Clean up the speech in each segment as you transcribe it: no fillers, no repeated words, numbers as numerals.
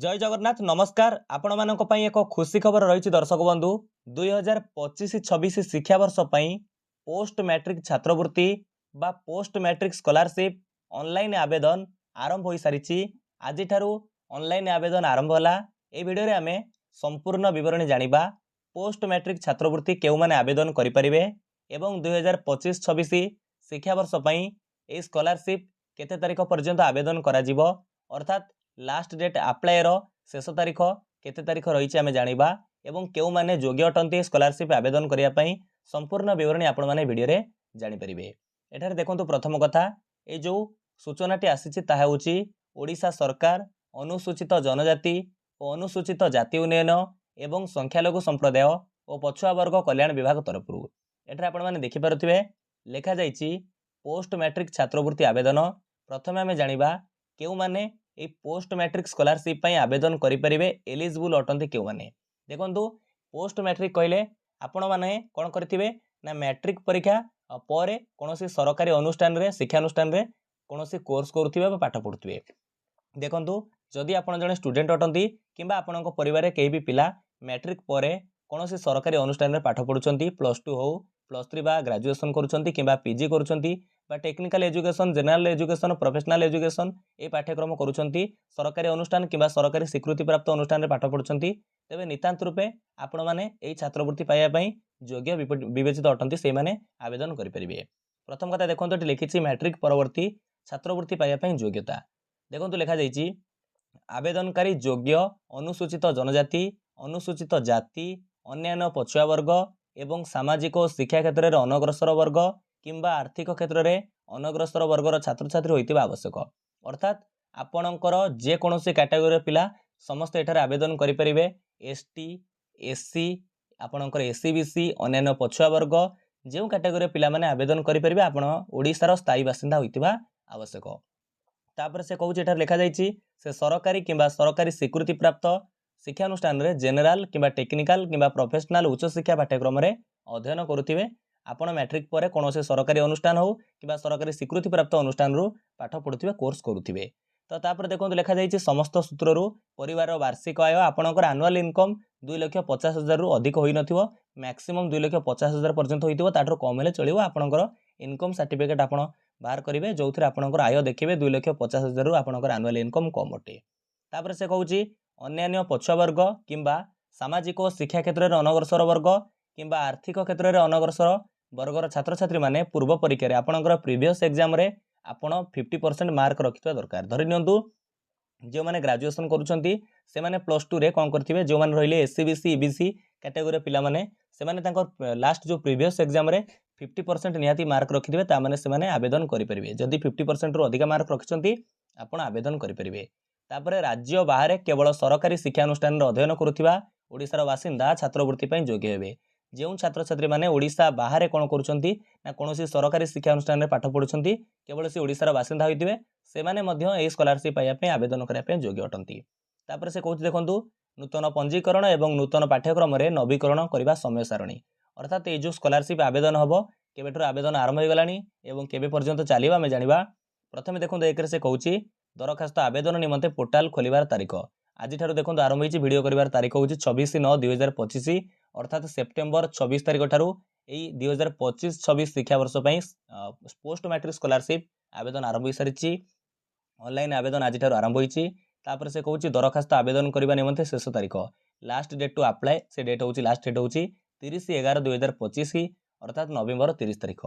जय जगन्नाथ नमस्कार आपण मानक पई एक खुशी खबर रही दर्शक बंधु 2025-26 शिक्षावर्ष पोस्ट मैट्रिक छात्रवृत्ति बा पोस्ट मैट्रिक स्कॉलरशिप ऑनलाइन आवेदन आरंभ हो सारी आज ऑनलाइन आवेदन आरंभ होला। ए वीडियो रे आमे संपूर्ण विवरणी जानिबा पोस्ट मैट्रिक छात्रवृत्ति केउ माने आवेदन करि परिबे एवं 2025-26 शिक्षावर्ष ए स्कॉलरशिप केते तारीख पर्यंत आवेदन करा जिवो अर्थात लास्ट डेट अप्लाई रो शेष तारीख केते तारीख रही आमे जानिबा एवं केउ माने योग्य अटंती स्कॉलरशिप आवेदन करिया पई संपूर्ण विवरणी आपण माने वीडियो रे जानि परिबे। एठारे देखंतु प्रथम कथा ए जो सूचनाटी आसीछि ताहा होछि ओडिशा सरकार अनुसूचित जनजाति और अनुसूचित जाति उन्नयन एवं संख्यालघु संप्रदाय और पछुआ वर्ग कल्याण विभाग तरफ एठारे आपण माने देखि पारुथिबे लेखा जाइछि पोस्ट मैट्रिक छात्रवृत्ति आवेदन। प्रथमे आमे जानिबा केउ माने ए पोस्ट मैट्रिक स्कॉलरशिप पई आवेदन करि परिबे एलिजिबल अटंती केउ माने देखंतु पोस्ट मैट्रिक कहले आपण माने कोन करथिबे ना मैट्रिक परीक्षा परे कोनोसी सरकारी अनुष्ठान रे शिक्षा अनुष्ठान रे कोनोसी कोर्स करूथिबे बा पाठ पढुथिबे। देखंतु जदि आपण जने स्टूडेंट अटंती किंबा आपणको परिवार केही भी पिला मैट्रिक परे कोनोसी सरकारी अनुष्ठान रे पाठ पढुचंती +2 हो +3 बा ग्रेजुएशन करूचंती किंबा पीजी करूचंती बा technical education general education professional education ए पाठ्यक्रम करूचंती सरकारी अनुष्ठान किंबा सरकारी स्वीकृति प्राप्त अनुष्ठान रे पाठ पढुचंती तेबे नितांत रूपे आपण माने एई छात्रवृत्ति पाइया पई योग्य विवेचित अटंती से माने आवेदन करि परिबे। प्रथम कथा देखंतु एटी लिखिछि मैट्रिक परवर्ती छात्रवृत्ति पाइया पई योग्यता देखंतु लेखा जाइछि आवेदनकारी योग्य अनुसूचित जनजाति अनुसूचित जाति अन्यान्य पछुआ वर्ग एवं सामाजिक और शिक्षा क्षेत्र में अनग्रसर वर्ग किंबा आर्थिक क्षेत्र में अनग्रसर वर्गर छात्र छात्री होइतिबा आवश्यक अर्थात आपणकर जे कोनोसी कैटेगरी पिला समस्त एठार आवेदन करि परिबे। एसटी एससी आपणकर एससी बीसी अन्यान्य पछुआ वर्ग जे कैटेगरी पिला माने आवेदन करि परिबे आपण ओडिशार स्थायी बासिंदा होइतिबा आवश्यक। तापर से कहूँ एठार लिखा जाइछि से सरकारी किंबा सरकारी स्वीकृति प्राप्त शिक्षानुष्ठान रे जेनेराल किंबा टेक्निकल किंबा प्रोफेशनल उच्च शिक्षा पाठ्यक्रम रे अध्ययन करुथिबे आपण मैट्रिक परे कोनोसी सरकारी अनुष्ठान हो किंबा सरकारी स्वीकृति प्राप्त अनुष्ठान रु पाठ पढुथिबे कोर्स करुथिबे। तो तापर देखंतु लेखा जाइछि समस्त सूत्र रु परिवार वार्षिक आय आपणकर एनुअल इनकम 2,50,000 रु अधिक होई नथिबो मैक्सिमम 2,50,000 पर्यंत होइतिबो ताठरो कम हेले चलिबो आपणकर इनकम सर्टिफिकेट आपण बाहर करिवे जोथरे आपणकर आय देखिबे 2,50,000 रु आपणकर एनुअल इनकम कम अटे। तापर से कहूछि अन्यान्य पछुआ वर्ग किंबा सामाजिक शिक्षा क्षेत्र में अनग्रसर वर्ग किंबा आर्थिक क्षेत्र में अनग्रसर वर्गर छात्र छात्री माने पूर्व परीक्षा रे आपणकर प्रीवियस एग्जाम रे आपण 50% मार्क रखिथवा दरकार। धरि नियंतु जो माने ग्रेजुएशन करूछंती से माने +2 रे कोन करथिबे जो माने रहिले एससीबीसी ईबीसी कैटेगरी पिला माने से माने तांकर लास्ट जो प्रीवियस एग्जाम रे 50% निहाती मार्क रखिथिबे ता माने से माने आवेदन करि परिबे। जदि 50% रु अधिक मार्क रखिछंती आपण आवेदन करि परिबे। तापर राज्य बाहर केवल सरकारी शिक्षा अनुष्ठान अध्ययन करुथिबा ओडिशार बासिंदा छात्रवृत्ति पई योग्य हेबे। जो छात्र छात्री माने ओडिशा बाहर कोन करूछंती ना कोनोसी सरकारी शिक्षा अनुष्ठान रे पाठ पढुछंती केवल से ओडिशार बासिंदा होइतिबे से माने मध्य ए स्कॉलरशिप पाइया पई आवेदन करिया पई योग्य अटंती। तापर से कहूछि देखंतु नूतन पंजीकरण एवं नूतन पाठ्यक्रम रे नवीकरण करिबा समय सारणी अर्थात ए जो स्कॉलरशिप आवेदन हबो केबेठर आवेदन आरंभ हो गलानी एवं केबे पर्यंत चलिबा मे जानिबा। प्रथमे देखंतु एकरे से कहूछि दरखास्त आवेदन निमंते पोर्टाल खोलिबार तारीख आज ठारू देखंतु आरंभ होइछि वीडियो करिबार तारीख होछि 26/9/2025 अर्थात सेप्टेम्बर 26 तारीख ठारू एई 2025-26 शिक्षा वर्ष पई पोस्ट मैट्रिक स्कॉलरशिप आवेदन आरंभ हो सारिछि। ऑनलाइन आवेदन आज ठारू आरंभ होइछि। तापर से कहूछि दरखास्त आवेदन करबा निमंते शेष तारीख लास्ट डेट टू अप्लाई से डेट होछि लास्ट डेट होछि 30/11/2025 अर्थात नवेम्बर 30 तारीख।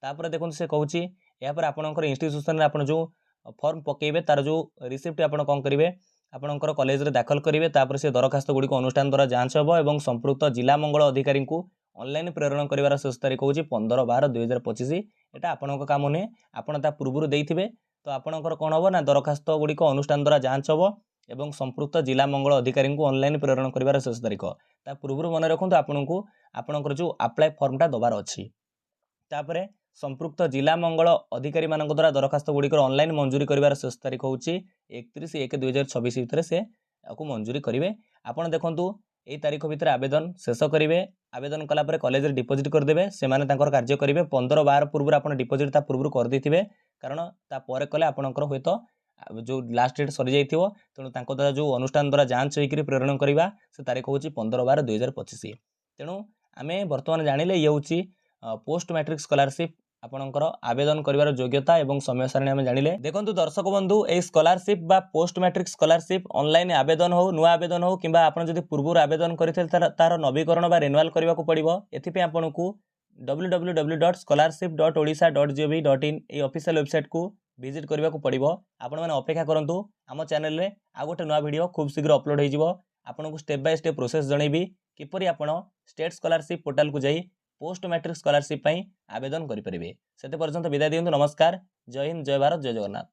तापर देखंतु से कहूछि या पर आपनकर इंस्टीट्यूशन रे आपन जो फॉर्म पकेबे तार जो रिसिप्ट आपन कोन करिवे आपनकर कॉलेज रे दाखल करिवे। तापर से दरखास्त गुडी को अनुष्ठान द्वारा जांच हबो एवं संपृक्त जिला मंगल अधिकारी को ऑनलाइन प्रेरण करिवार शेष तारीख होछि 15/12/2025 एटा आपनक काम ने आपन ता पूर्वरु देइथिबे तो आपनकर कोन हबो ना दरखास्त गुडी को अनुष्ठान द्वारा जांच हबो एवं संपृक्त जिला मंगल अधिकारी को ऑनलाइन प्रेरण करिवार शेष तारीख ता पूर्वरु मन रखंतु आपनकु आपनकर जो अप्लाई फॉर्म ता दबार अछि। तापरे संपृक्त जिला मंगल अधिकारी मानक द्वारा दरखास्त गुडी को ऑनलाइन मंजूरी करिवार शेष तारीख होछि 31/1/2026 भितर से आकु मंजूरी करिवे। आपण देखंतु एई तारीख भितर आवेदन शेष करिवे आवेदन कला परे कॉलेज रे डिपॉजिट कर देबे से माने तांकर कार्य करिवे 15/12 पूर्व आपण डिपॉजिट ता पूर्व कर दिथिबे कारण ता परे कले आपनकर होयतो जो लास्ट डेट सरी जाइथिबो तेणु तांको द्वारा जो अनुष्ठान द्वारा जांच होइकरी प्रेरण करिबा से तारीख होची 15/12/2025। तेणु आमे वर्तमान जानिले ये होची पोस्ट मैट्रिक स्कॉलरशिप आपणकर आवेदन करिवार योग्यता एवं समय सारणी आमे जानिले। देखंतु दर्शक बंधु ए स्कॉलरशिप बा पोस्ट मैट्रिक स्कॉलरशिप ऑनलाइन आवेदन हो नुआ आवेदन हो किंबा आपण जदि पूर्व आवेदन करिथेल तार नवीकरण बा रिन्यूअल करबा को पड़िबो। एथि पे आपनकू www.scholarship.odisha.gov.in ए ऑफिशियल वेबसाइट को विजिट करबा को पड़िबो। आपण माने अपेक्षा करंतु आम चैनल रे आ गोटे नुआ वीडियो खूब शीघ्र अपलोड हो जिवो। आपनकू स्टेप बाय स्टेप प्रोसेस जणैबी किपरि आपण स्टेट स्कॉलरशिप पोर्टल को जाई पोस्ट मैट्रिक स्कॉलरशिप पई आवेदन करि परिबे। सेते पर्यंत विदाय दियंतु। नमस्कार। जय हिंद, जय भारत, जय जगन्नाथ।